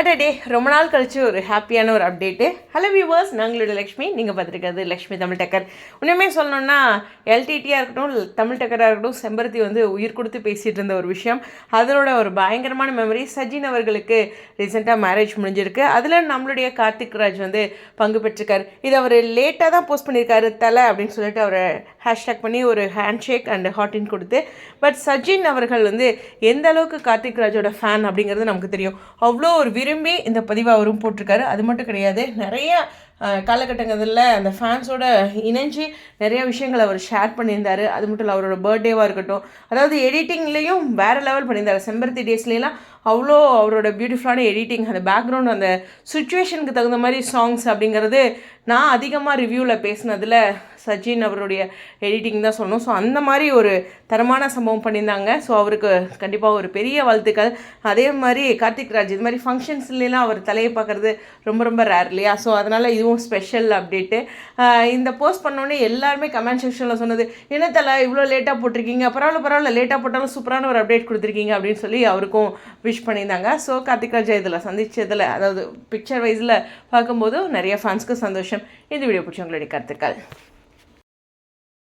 அடடே ரொம்ப நாள் கழிச்சு ஒரு ஹாப்பியான ஒரு அப்டேட்டு. ஹலோ வியூவர்ஸ், நாங்களோட லக்ஷ்மி, நீங்கள் பார்த்துருக்கிறது லக்ஷ்மி தமிழ் டக்கர். உண்மையுமே சொல்லணுன்னா எல்டிடியாக இருக்கட்டும், தமிழ் டக்கராக இருக்கட்டும், செம்பருத்தி உயிர் கொடுத்து பேசிகிட்டு இருந்த ஒரு விஷயம். அதோட ஒரு பயங்கரமான மெமரி. சஜின் அவர்களுக்கு ரீசெண்டாக மேரேஜ் முடிஞ்சிருக்கு. அதில் நம்மளுடைய கார்த்திக் ராஜ் பங்கு பெற்றிருக்காரு. இது அவர் லேட்டாக தான் போஸ்ட் பண்ணியிருக்காரு தலை அப்படின்னு சொல்லிட்டு அவரை ஹேஷ்டாக் பண்ணி ஒரு ஹேண்ட் ஷேக் அண்ட் ஹாட்டின் கொடுத்து. பட் சஜின் அவர்கள் எந்த அளவுக்கு கார்த்திக் ராஜோட ஃபேன் அப்படிங்கிறது நமக்கு தெரியும். அவ்வளோ ஒரு விரும்பி இந்த பதிவை அவரும் போட்டிருக்காரு. அது மட்டும் கிடையாது, நிறைய காலகட்டங்களில் அந்த ஃபேன்ஸோட இணைஞ்சு நிறைய விஷயங்கள் அவர் ஷேர் பண்ணியிருந்தார். அது மட்டும் இல்லை, அவரோட பர்த்டேவாக இருக்கட்டும், அதாவது எடிட்டிங்லேயும் வேறு லெவல் பண்ணியிருந்தார். செம்பருத்தி டேஸ்லாம் அவ்வளோ அவரோட பியூட்டிஃபுல்லான எடிட்டிங், அந்த பேக்ரவுண்ட், அந்த சுச்சுவேஷனுக்கு தகுந்த மாதிரி சாங்ஸ் அப்படிங்கிறது நான் அதிகமாக ரிவ்யூவில் பேசினதில் சஜின் அவருடைய எடிட்டிங் தான் சொல்லணும். ஸோ அந்த மாதிரி ஒரு தரமான சம்பவம் பண்ணியிருந்தாங்க. ஸோ அவருக்கு கண்டிப்பாக ஒரு பெரிய வாழ்த்துக்கள். அதே மாதிரி கார்த்திக் ராஜ் இது மாதிரி ஃபங்க்ஷன்ஸ்லாம் அவர் தலையை பார்க்குறது ரொம்ப ரொம்ப ரேர் இல்லையா? ஸோ அதனால் இதுவும் ஸ்பெஷல் அப்டேட்டு. இந்த போஸ்ட் பண்ணோன்னே எல்லாருமே கமெண்ட் செக்ஷனில் சொன்னது, என்ன தலை இவ்வளோ லேட்டாக போட்டிருக்கீங்க, பரவாயில்ல லேட்டாக போட்டாலும் சூப்பரான ஒரு அப்டேட் கொடுத்துருக்கீங்க அப்படின்னு சொல்லி அவருக்கும் விஷ் பண்ணியிருந்தாங்க. ஸோ கார்த்திக் ராஜா இதில் சந்திச்சதில், அதாவது பிக்சர் வைஸில் பார்க்கும்போது நிறைய ஃபேன்ஸ்க்கு சந்தோஷம். இந்த வீடியோ பிடிச்சவங்களுடைய கருத்துக்கள்.